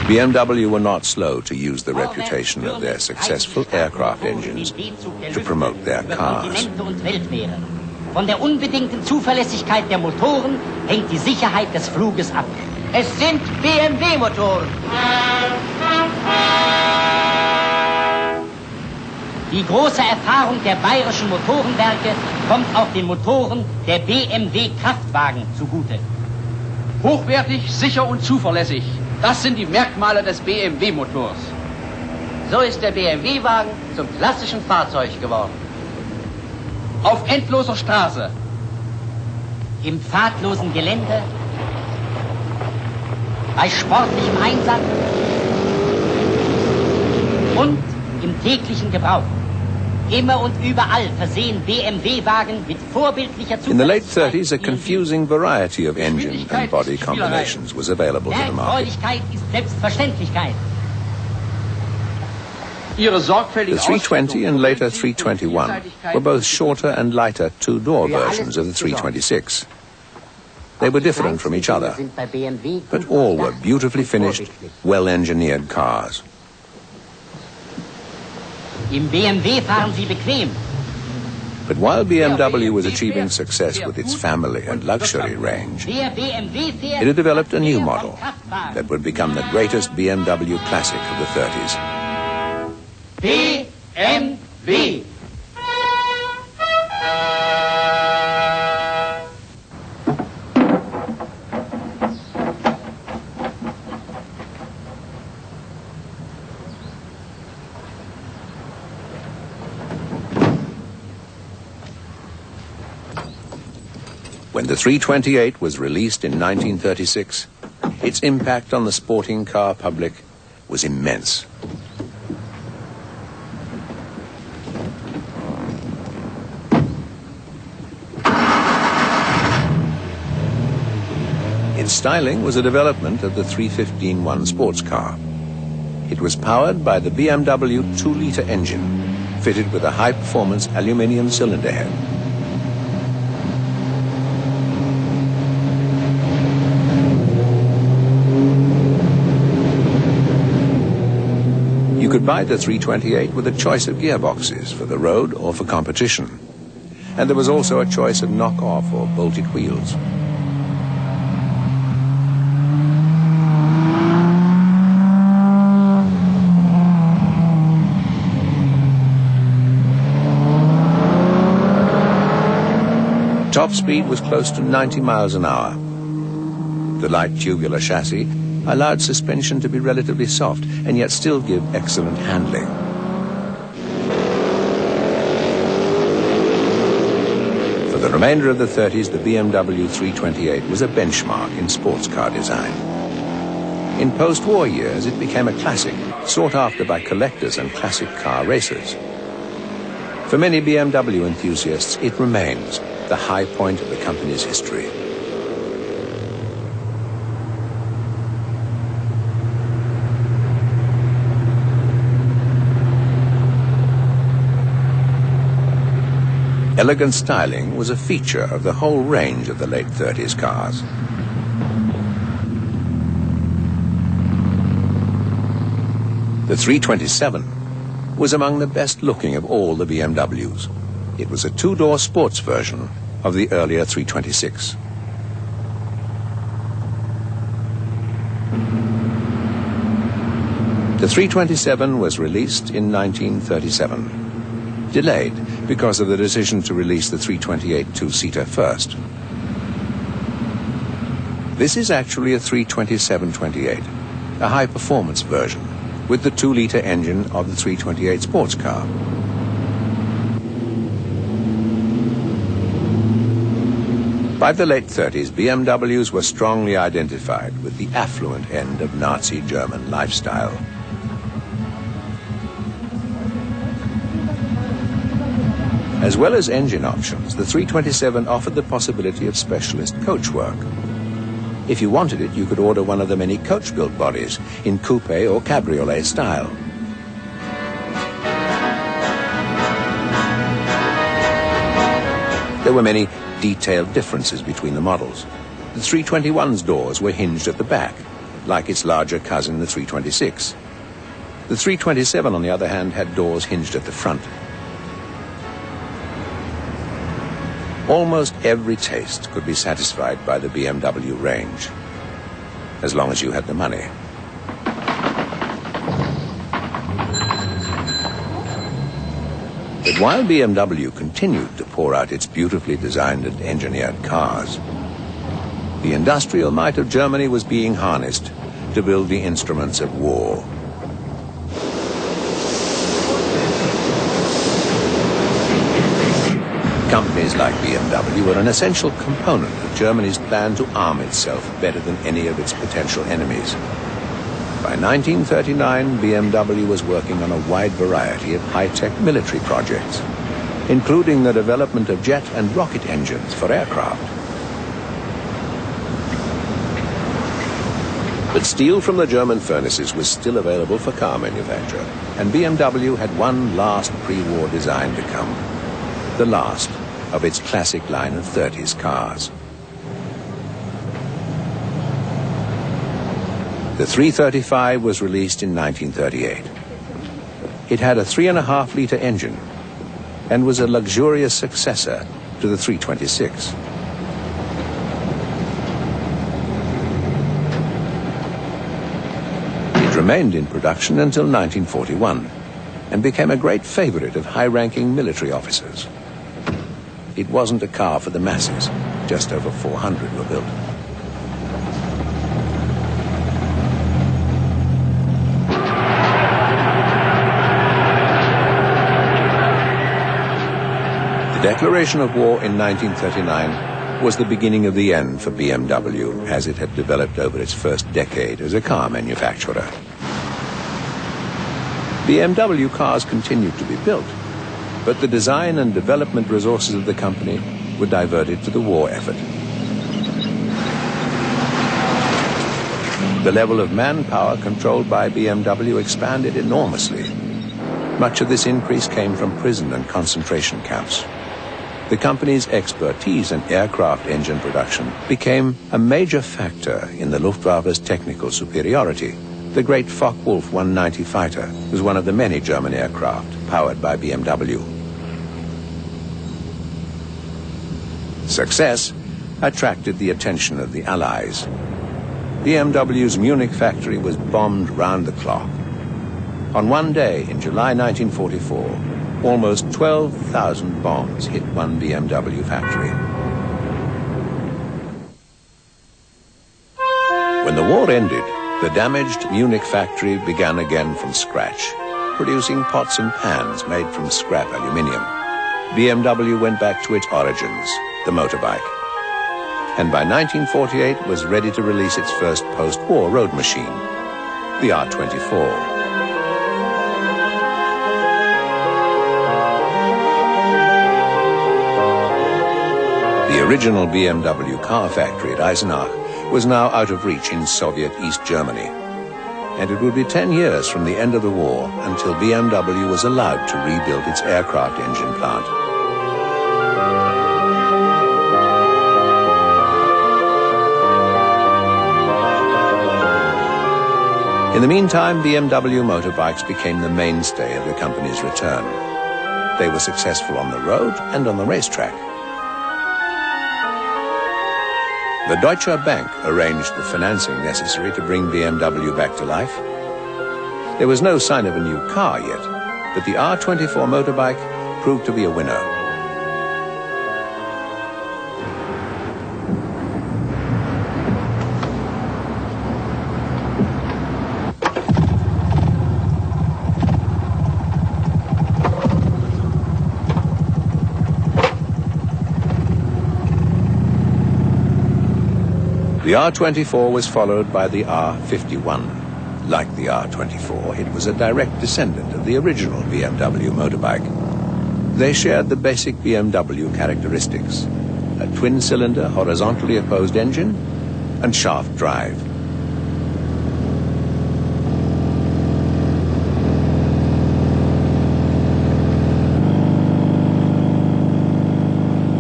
BMW were not slow to use the reputation of their successful aircraft engines to promote their cars. Von der unbedingten Zuverlässigkeit der Motoren hängt die Sicherheit des Fluges ab. Es sind BMW-Motoren. Die große Erfahrung der bayerischen Motorenwerke kommt auch den Motoren der BMW-Kraftwagen zugute. Hochwertig, sicher und zuverlässig. Das sind die Merkmale des BMW-Motors. So ist der BMW-Wagen zum klassischen Fahrzeug geworden. Auf endloser Straße. Im pfadlosen Gelände. Bei sportlichem Einsatz. Und im täglichen Gebrauch. Immer und überall versehen BMW-Wagen mit vorbildlicher Zuverlässigkeit. In the late 30s, a confusing variety of engine and body combinations was available to the market. Freudigkeit ist Selbstverständlichkeit. The 320 and later 321 were both shorter and lighter two-door versions of the 326. They were different from each other, but all were beautifully finished, well-engineered cars. Im BMW fahren Sie bequem. But while BMW was achieving success with its family and luxury range, it had developed a new model that would become the greatest BMW classic of the 30s. BMW. When the 328 was released in 1936, its impact on the sporting car public was immense. Its styling was a development of the 315-1 sports car. It was powered by the BMW 2-litre engine, fitted with a high-performance aluminium cylinder head. You could buy the 328 with a choice of gearboxes for the road or for competition. And there was also a choice of knock-off or bolted wheels. Top speed was close to 90 miles an hour. The light tubular chassis allowed suspension to be relatively soft and yet still give excellent handling. For the remainder of the 30s, the BMW 328 was a benchmark in sports car design. In post-war years, it became a classic, sought after by collectors and classic car racers. For many BMW enthusiasts, it remains the high point of the company's history. Elegant styling was a feature of the whole range of the late 30s cars. The 327 was among the best looking of all the BMWs. It was a two-door sports version of the earlier 326. The 327 was released in 1937, delayed because of the decision to release the 328 two-seater first. This is actually a 327-28, a high-performance version with the 2-litre engine of the 328 sports car. By the late 30s, BMWs were strongly identified with the affluent end of Nazi German lifestyle. As well as engine options, the 327 offered the possibility of specialist coachwork. If you wanted it, you could order one of the many coach-built bodies in coupe or cabriolet style. There were many detailed differences between the models. The 321's doors were hinged at the back, like its larger cousin, the 326. The 327, on the other hand, had doors hinged at the front. Almost every taste could be satisfied by the BMW range, as long as you had the money. But while BMW continued to pour out its beautifully designed and engineered cars, the industrial might of Germany was being harnessed to build the instruments of war. Companies like BMW were an essential component of Germany's plan to arm itself better than any of its potential enemies. By 1939, BMW was working on a wide variety of high-tech military projects, including the development of jet and rocket engines for aircraft. But steel from the German furnaces was still available for car manufacture, and BMW had one last pre-war design to come, the last of its classic line of 30s cars. The 335 was released in 1938. It had a 3.5-liter engine and was a luxurious successor to the 326. It remained in production until 1941 and became a great favorite of high-ranking military officers. It wasn't a car for the masses. Just over 400 were built. The declaration of war in 1939 was the beginning of the end for BMW as it had developed over its first decade as a car manufacturer. BMW cars continued to be built, but the design and development resources of the company were diverted to the war effort. The level of manpower controlled by BMW expanded enormously. Much of this increase came from prison and concentration camps. The company's expertise in aircraft engine production became a major factor in the Luftwaffe's technical superiority. The great Focke-Wulf 190 fighter was one of the many German aircraft powered by BMW. Success attracted the attention of the Allies. BMW's Munich factory was bombed round the clock. On one day in July 1944, almost 12,000 bombs hit one BMW factory. When the war ended, the damaged Munich factory began again from scratch, producing pots and pans made from scrap aluminium. BMW went back to its origins, the motorbike, and by 1948 was ready to release its first post-war road machine, the R24. The original BMW car factory at Eisenach was now out of reach in Soviet East Germany, and it would be 10 years from the end of the war until BMW was allowed to rebuild its aircraft engine plant. In the meantime, BMW motorbikes became the mainstay of the company's return. They were successful on the road and on the racetrack. The Deutsche Bank arranged the financing necessary to bring BMW back to life. There was no sign of a new car yet, but the R24 motorbike proved to be a winner. The R24 was followed by the R51. Like the R24, it was a direct descendant of the original BMW motorbike. They shared the basic BMW characteristics: a twin-cylinder, horizontally opposed engine and shaft drive.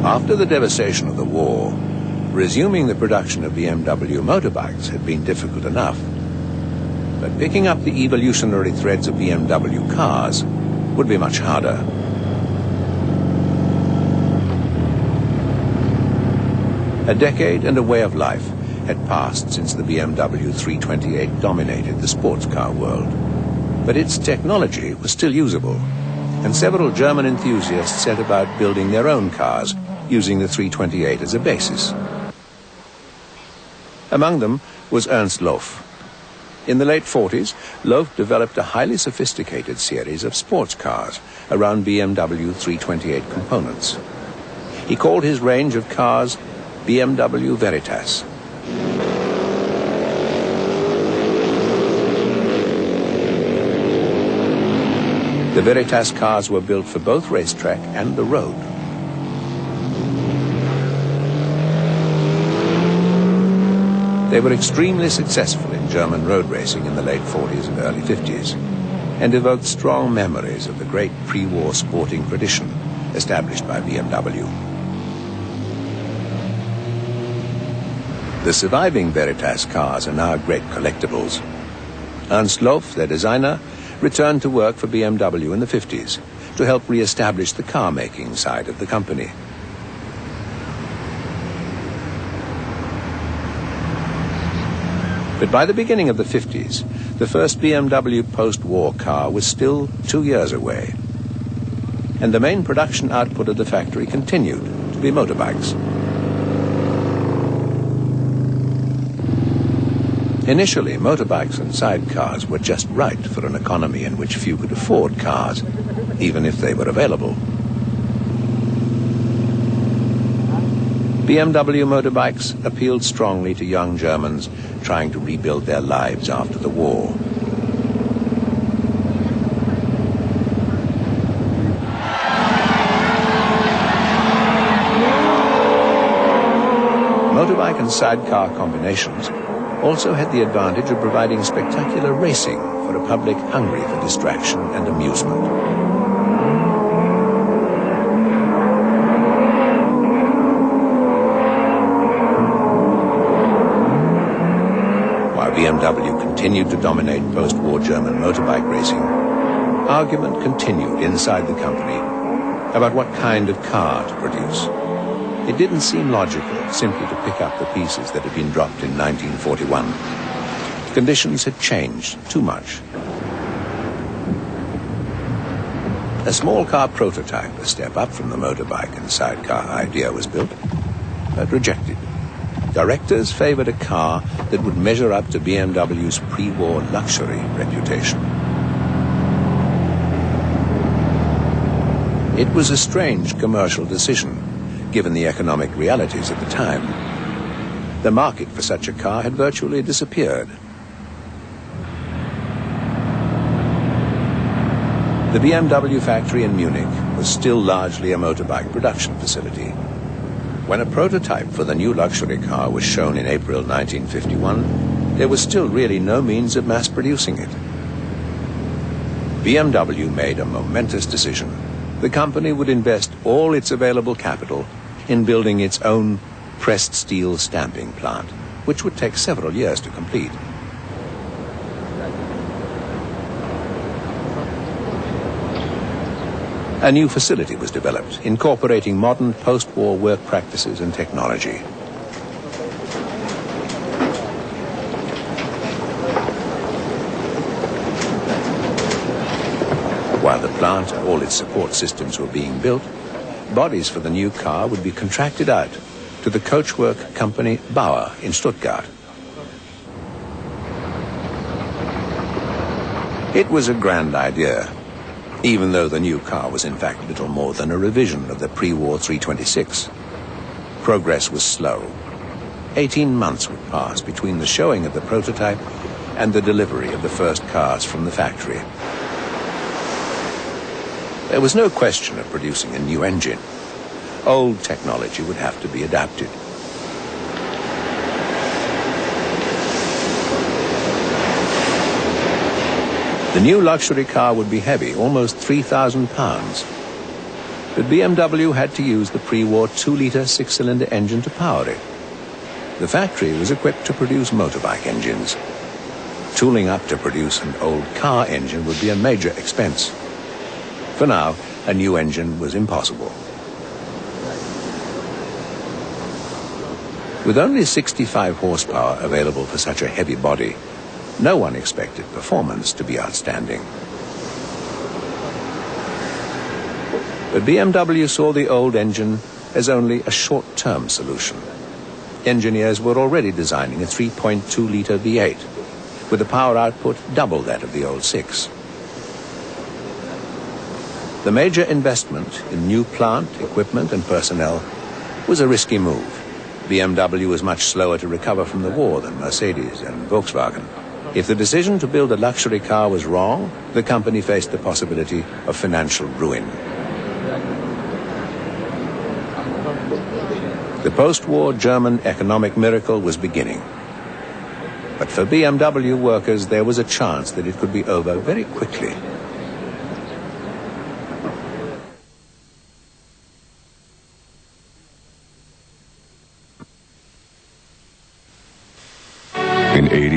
After the devastation of the war, resuming the production of BMW motorbikes had been difficult enough. But picking up the evolutionary threads of BMW cars would be much harder. A decade and a way of life had passed since the BMW 328 dominated the sports car world. But its technology was still usable, and several German enthusiasts set about building their own cars using the 328 as a basis. Among them was Ernst Lof. In the late 40s, Lof developed a highly sophisticated series of sports cars around BMW 328 components. He called his range of cars BMW Veritas. The Veritas cars were built for both racetrack and the road. They were extremely successful in German road racing in the late 40s and early 50s, and evoked strong memories of the great pre-war sporting tradition established by BMW. The surviving Veritas cars are now great collectibles. Ernst Lof, their designer, returned to work for BMW in the 50s to help re-establish the car-making side of the company. But by the beginning of the 50s, the first BMW post-war car was still 2 years away, and the main production output of the factory continued to be motorbikes. Initially, motorbikes and sidecars were just right for an economy in which few could afford cars, even if they were available. BMW motorbikes appealed strongly to young Germans trying to rebuild their lives after the war. Motorbike and sidecar combinations also had the advantage of providing spectacular racing for a public hungry for distraction and amusement. While BMW continued to dominate post-war German motorbike racing, argument continued inside the company about what kind of car to produce. It didn't seem logical simply to pick up the pieces that had been dropped in 1941. Conditions had changed too much. A small car prototype, a step up from the motorbike and sidecar idea, was built, but rejected. Directors favored a car that would measure up to BMW's pre-war luxury reputation. It was a strange commercial decision, given the economic realities at the time. The market for such a car had virtually disappeared. The BMW factory in Munich was still largely a motorbike production facility. When a prototype for the new luxury car was shown in April 1951, there was still really no means of mass producing it. BMW made a momentous decision. The company would invest all its available capital in building its own pressed steel stamping plant, which would take several years to complete. A new facility was developed, incorporating modern post-war work practices and technology. While the plant and all its support systems were being built, bodies for the new car would be contracted out to the coachwork company Bauer in Stuttgart. It was a grand idea, even though the new car was in fact little more than a revision of the pre-war 326. Progress was slow. 18 months would pass between the showing of the prototype and the delivery of the first cars from the factory. There was no question of producing a new engine. Old technology would have to be adapted. The new luxury car would be heavy, almost 3,000 pounds. But BMW had to use the pre-war 2-litre 6-cylinder engine to power it. The factory was equipped to produce motorbike engines. Tooling up to produce an old car engine would be a major expense. For now, a new engine was impossible. With only 65 horsepower available for such a heavy body, no one expected performance to be outstanding. But BMW saw the old engine as only a short-term solution. Engineers were already designing a 3.2-litre V8, with a power output double that of the old 6. The major investment in new plant, equipment and personnel was a risky move. BMW was much slower to recover from the war than Mercedes and Volkswagen. If the decision to build a luxury car was wrong, the company faced the possibility of financial ruin. The post-war German economic miracle was beginning. But for BMW workers, there was a chance that it could be over very quickly. In 80